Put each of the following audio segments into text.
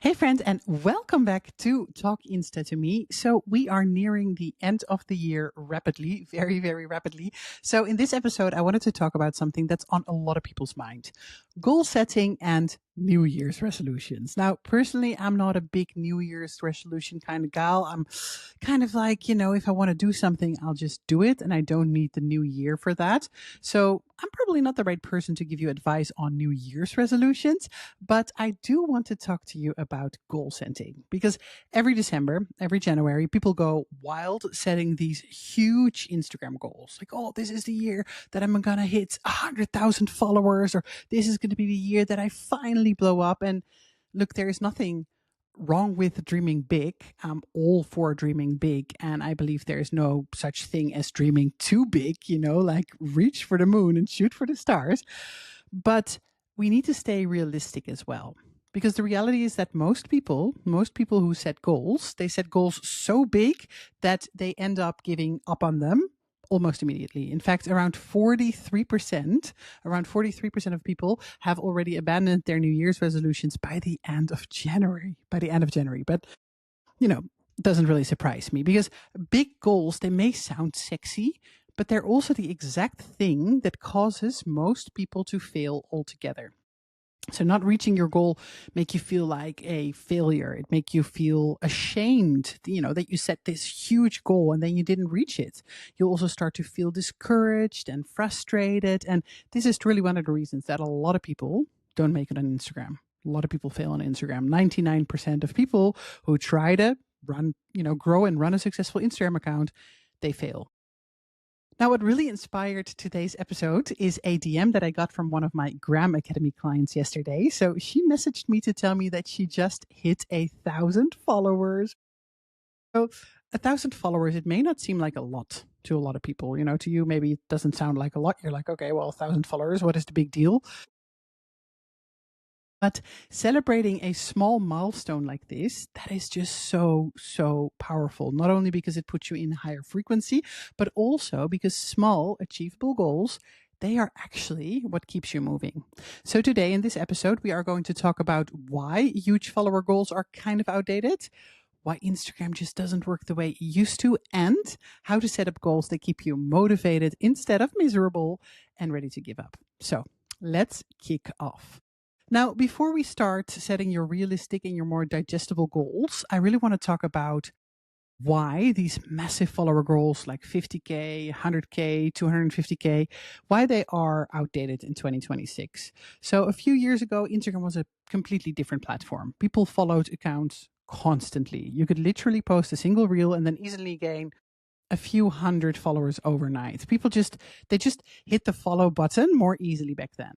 Hey, friends, and welcome back to Talk Insta to Me. So, we are nearing the end of the year rapidly, very, very rapidly. So, in this episode, I wanted to talk about something that's on a lot of people's mind: goal setting and New Year's resolutions. Now, personally, I'm not a big New Year's resolution kind of gal. I'm kind of like, if I want to do something, I'll just do it, and I don't need the new year for that. So, I'm probably not the right person to give you advice on New Year's resolutions. But I do want to talk to you about goal setting because every December, every January, people go wild setting these huge Instagram goals. Like, oh, this is the year that I'm going to hit 100,000 followers, or this is going to be the year that I finally blow up. And look, there is nothing wrong with dreaming big. I'm all for dreaming big. And I believe there is no such thing as dreaming too big, like reach for the moon and shoot for the stars. But we need to stay realistic as well. Because the reality is that most people who set goals, they set goals so big that they end up giving up on them almost immediately. In fact, around 43% of people have already abandoned their New Year's resolutions by the end of January. But, it doesn't really surprise me because big goals, they may sound sexy, but they're also the exact thing that causes most people to fail altogether. So not reaching your goal make you feel like a failure. It make you feel ashamed, that you set this huge goal and then you didn't reach it. You'll also start to feel discouraged and frustrated. And this is really one of the reasons that a lot of people don't make it on Instagram. A lot of people fail on Instagram. 99% of people who try to grow and run a successful Instagram account, they fail. Now, what really inspired today's episode is a DM that I got from one of my Gram Academy clients yesterday. So she messaged me to tell me that she just hit 1,000 followers. So 1,000 followers, it may not seem like a lot to a lot of people. To you, maybe it doesn't sound like a lot. You're like, okay, well, 1,000 followers, what is the big deal? But celebrating a small milestone like this, that is just so, so powerful. Not only because it puts you in higher frequency, but also because small, achievable goals, they are actually what keeps you moving. So today in this episode, we are going to talk about why huge follower goals are kind of outdated, why Instagram just doesn't work the way it used to, and how to set up goals that keep you motivated instead of miserable and ready to give up. So let's kick off. Now, before we start setting your realistic and your more digestible goals, I really want to talk about why these massive follower goals like 50K, 100K, 250K, why they are outdated in 2026. So a few years ago, Instagram was a completely different platform. People followed accounts constantly. You could literally post a single reel and then easily gain a few hundred followers overnight. They just hit the follow button more easily back then.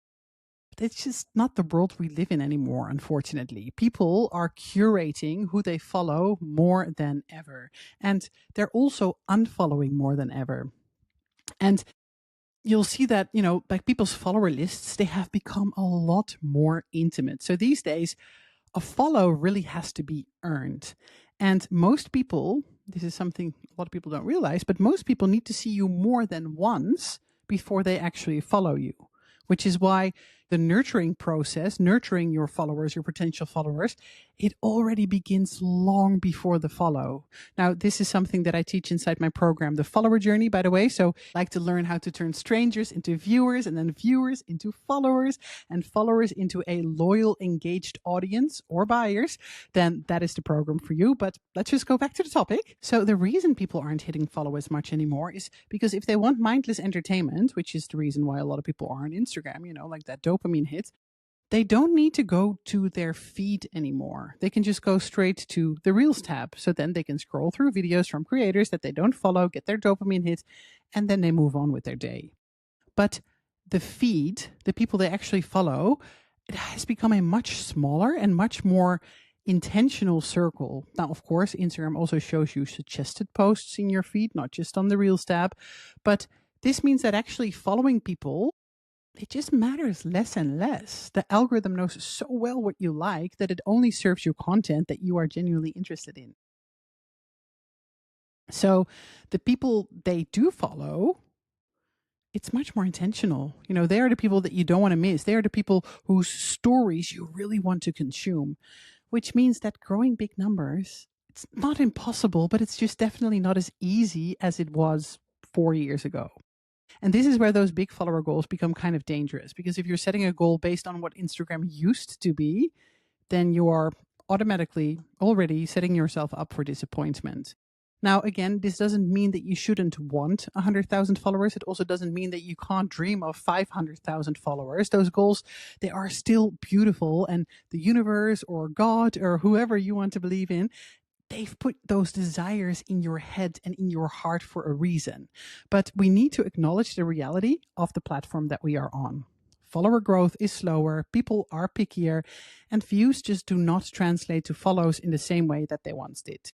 It's just not the world we live in anymore, unfortunately. People are curating who they follow more than ever. And they're also unfollowing more than ever. And you'll see that, like people's follower lists, they have become a lot more intimate. So these days, a follow really has to be earned. And most people, this is something a lot of people don't realize, but most people need to see you more than once before they actually follow you, which is why the nurturing process, nurturing your followers, your potential followers, it already begins long before the follow. Now, this is something that I teach inside my program, The Follower Journey, by the way. So I like to learn how to turn strangers into viewers and then viewers into followers and followers into a loyal, engaged audience or buyers. Then that is the program for you. But let's just go back to the topic. So the reason people aren't hitting follow as much anymore is because if they want mindless entertainment, which is the reason why a lot of people are on Instagram, like that dopamine hit, they don't need to go to their feed anymore. They can just go straight to the Reels tab. So then they can scroll through videos from creators that they don't follow, get their dopamine hit, and then they move on with their day. But the feed, the people they actually follow, it has become a much smaller and much more intentional circle. Now, of course, Instagram also shows you suggested posts in your feed, not just on the Reels tab. But this means that actually following people, it just matters less and less. The algorithm knows so well what you like that it only serves you content that you are genuinely interested in. So the people they do follow, it's much more intentional. They are the people that you don't want to miss. They are the people whose stories you really want to consume. which means that growing big numbers, it's not impossible, but it's just definitely not as easy as it was 4 years ago. And this is where those big follower goals become kind of dangerous, because if you're setting a goal based on what Instagram used to be, then you are automatically already setting yourself up for disappointment. Now, again, this doesn't mean that you shouldn't want 100,000 followers. It also doesn't mean that you can't dream of 500,000 followers. Those goals, they are still beautiful, and the universe or God or whoever you want to believe in, they've put those desires in your head and in your heart for a reason. But we need to acknowledge the reality of the platform that we are on. Follower growth is slower, people are pickier, and views just do not translate to follows in the same way that they once did.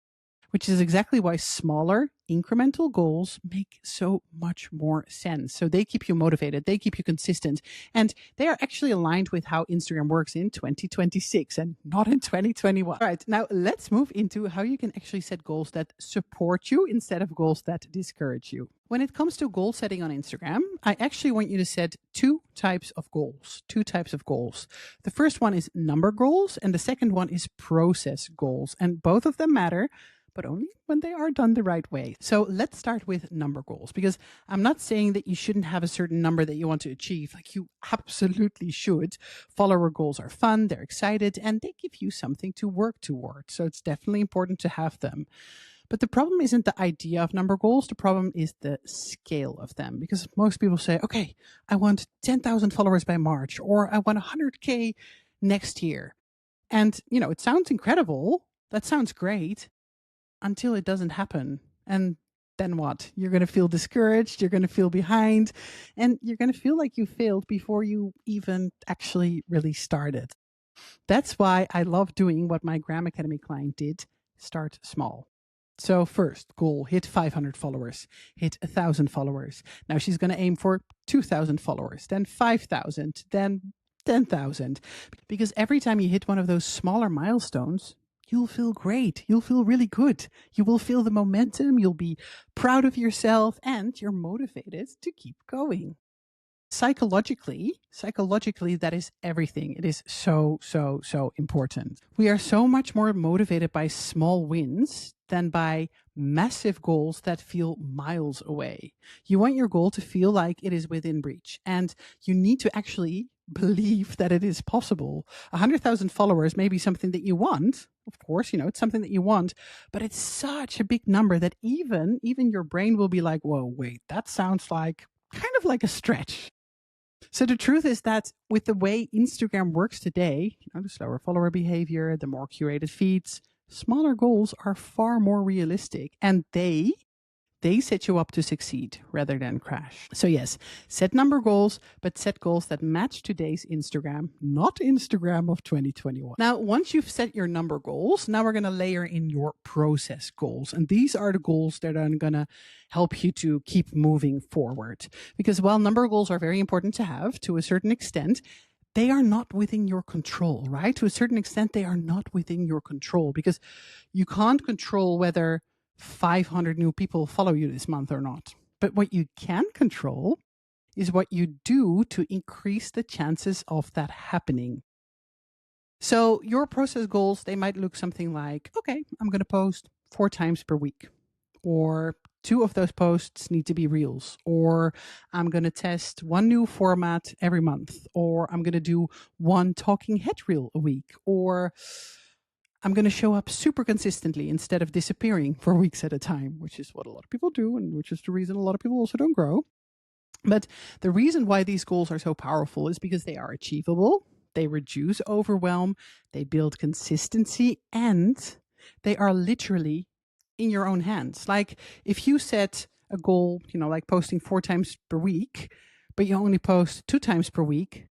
Which is exactly why smaller incremental goals make so much more sense. So they keep you motivated, they keep you consistent, and they are actually aligned with how Instagram works in 2026 and not in 2021. All right, now let's move into how you can actually set goals that support you instead of goals that discourage you. When it comes to goal setting on Instagram, I actually want you to set two types of goals. The first one is number goals, and the second one is process goals. And both of them matter, but only when they are done the right way. So let's start with number goals, because I'm not saying that you shouldn't have a certain number that you want to achieve. Like, you absolutely should. Follower goals are fun, they're excited, and they give you something to work toward. So it's definitely important to have them. But the problem isn't the idea of number goals. The problem is the scale of them, because most people say, okay, I want 10,000 followers by March, or I want 100K next year. And, it sounds incredible. That sounds great until it doesn't happen. And then what? You're going to feel discouraged, you're going to feel behind, and you're going to feel like you failed before you even actually really started. That's why I love doing what my Gram Academy client did: start small. So first goal, hit 500 followers, hit 1,000 followers. Now she's going to aim for 2,000 followers, then 5,000, then 10,000. Because every time you hit one of those smaller milestones, you'll feel great. You'll feel really good. You will feel the momentum. You'll be proud of yourself, and you're motivated to keep going. Psychologically, that is everything. It is so, so, so important. We are so much more motivated by small wins than by massive goals that feel miles away. You want your goal to feel like it is within reach, and you need to actually believe that it is possible. 100,000 followers may be something that you want. Of course, it's something that you want, but it's such a big number that even your brain will be like, whoa, wait, that sounds like kind of like a stretch. So the truth is that with the way Instagram works today, the slower follower behavior, the more curated feeds, smaller goals are far more realistic, and they set you up to succeed rather than crash. So yes, set number goals, but set goals that match today's Instagram, not Instagram of 2021. Now, once you've set your number goals, now we're going to layer in your process goals. And these are the goals that are going to help you to keep moving forward. Because while number goals are very important to have to a certain extent, they are not within your control, right? To a certain extent, they are not within your control, because you can't control whether 500 new people follow you this month or not. But what you can control is what you do to increase the chances of that happening. So your process goals, they might look something like, okay, I'm going to post 4 times per week, or 2 of those posts need to be reels, or I'm going to test 1 new format every month, or I'm going to do 1 talking head reel a week, or I'm going to show up super consistently instead of disappearing for weeks at a time, which is what a lot of people do, and which is the reason a lot of people also don't grow. But the reason why these goals are so powerful is because they are achievable, they reduce overwhelm, they build consistency, and they are literally in your own hands. Like, if you set a goal, like posting 4 times per week, but you only post 2 times per week,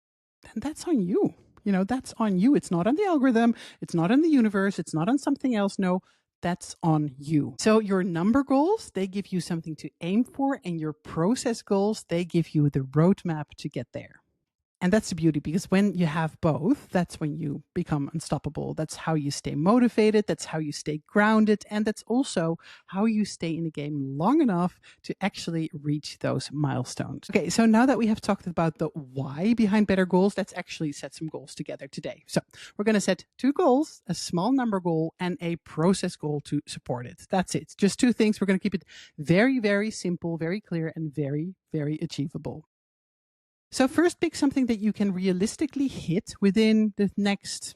then that's on you. That's on you. It's not on the algorithm. It's not on the universe. It's not on something else. No, that's on you. So your number goals, they give you something to aim for, and your process goals, they give you the roadmap to get there. And that's the beauty, because when you have both, that's when you become unstoppable. That's how you stay motivated. That's how you stay grounded. And that's also how you stay in the game long enough to actually reach those milestones. Okay, so now that we have talked about the why behind better goals, let's actually set some goals together today. So we're going to set 2 goals, a small number goal and a process goal to support it. That's it. Just 2 things. We're going to keep it very, very simple, very clear, and very, very achievable. So first, pick something that you can realistically hit within the next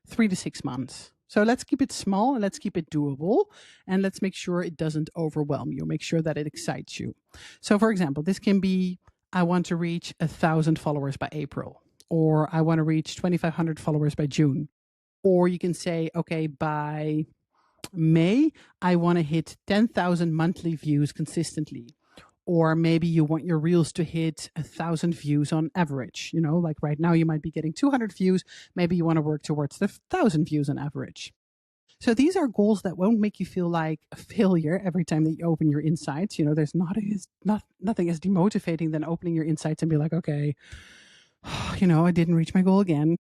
3 to 6 months. So let's keep it small and let's keep it doable, and let's make sure it doesn't overwhelm you. Make sure that it excites you. So for example, this can be, I want to reach 1,000 followers by April, or I want to reach 2,500 followers by June. Or you can say, okay, by May, I want to hit 10,000 monthly views consistently. Or maybe you want your reels to hit 1,000 views on average. You know, like right now you might be getting 200 views. Maybe you want to work towards the 1,000 views on average. So these are goals that won't make you feel like a failure every time that you open your insights. You know, there's nothing as demotivating than opening your insights and be like, okay, you know, I didn't reach my goal again.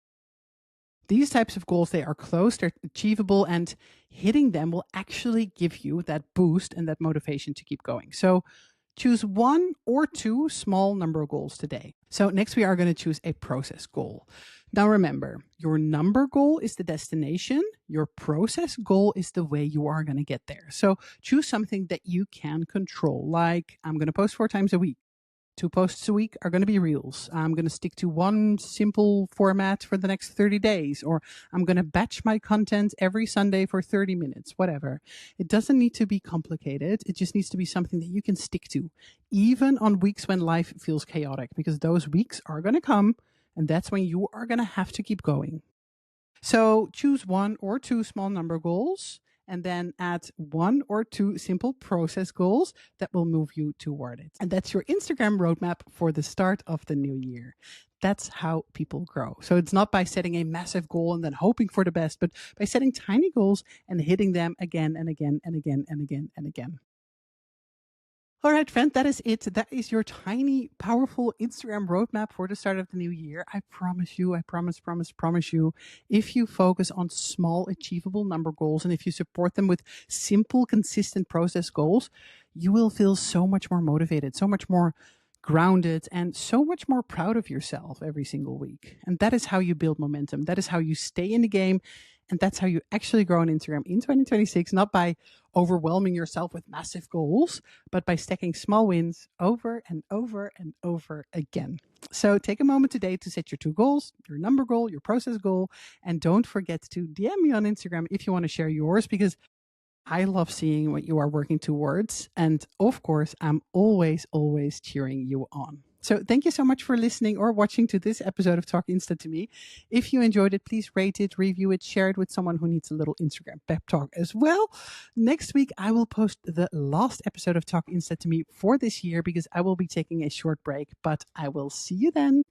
These types of goals, they are close, they're achievable, and hitting them will actually give you that boost and that motivation to keep going. So choose 1 or 2 small number goals today. So next we are going to choose a process goal. Now remember, your number goal is the destination. Your process goal is the way you are going to get there. So choose something that you can control, like I'm going to post 4 times a week. 2 posts a week are going to be reels. I'm going to stick to one simple format for the next 30 days, or I'm going to batch my content every Sunday for 30 minutes, whatever. It doesn't need to be complicated. It just needs to be something that you can stick to, even on weeks when life feels chaotic, because those weeks are going to come, and that's when you are going to have to keep going. So choose 1 or 2 small number goals, and then add 1 or 2 simple process goals that will move you toward it. And that's your Instagram roadmap for the start of the new year. That's how people grow. So it's not by setting a massive goal and then hoping for the best, but by setting tiny goals and hitting them again and again and again and again and again. All right, friend, that is it. That is your tiny, powerful Instagram roadmap for the start of the new year. I promise you, I promise you, if you focus on small, achievable number goals, and if you support them with simple, consistent process goals, you will feel so much more motivated, so much more grounded, and so much more proud of yourself every single week. And that is how you build momentum. That is how you stay in the game. And that's how you actually grow on Instagram in 2026, not by overwhelming yourself with massive goals, but by stacking small wins over and over and over again. So take a moment today to set your 2 goals, your number goal, your process goal, and don't forget to DM me on Instagram if you want to share yours, because I love seeing what you are working towards. And of course, I'm always, always cheering you on. So thank you so much for listening or watching to this episode of Talk Insta to me. If you enjoyed it, please rate it, review it, share it with someone who needs a little Instagram pep talk as well. Next week, I will post the last episode of Talk Insta to me for this year, because I will be taking a short break, but I will see you then.